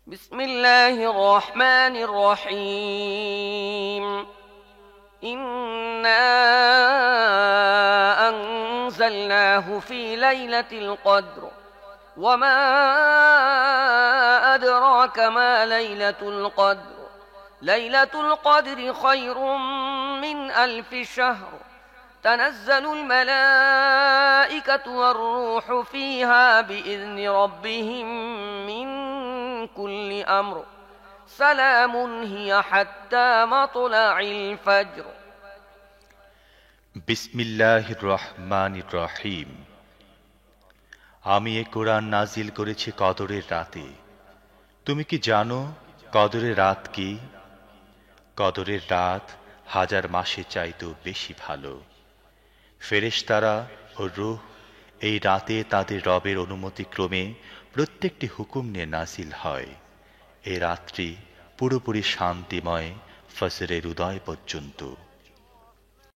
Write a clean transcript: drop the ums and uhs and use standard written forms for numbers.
بسم الله الرحمن الرحيم. إنا أنزلناه في ليلة القدر وما أدراك ما ليلة القدر. ليلة القدر خير من 1000 شهر. تنزل الملائكة والروح فيها بإذن ربهم من كل أمر. سلام هي حتى مطلع الفجر. বিসমিল্লাহির রহমানির রহিম। আমি এ কোরআন নাজিল করেছি কদরের রাতে। তুমি কি জানো কদরের রাত কি? কদরের রাত 1000 মাসের চাইতেও বেশি ভালো। ফেরেশতারা ও রূহ এই রাতে তাদের রবের অনুমতিক্রমে প্রত্যেকটি হুকুম নিয়ে নাজিল হয়। এই রাত্রি পুরোপুরি শান্তিময় ফজরের উদয় পর্যন্ত।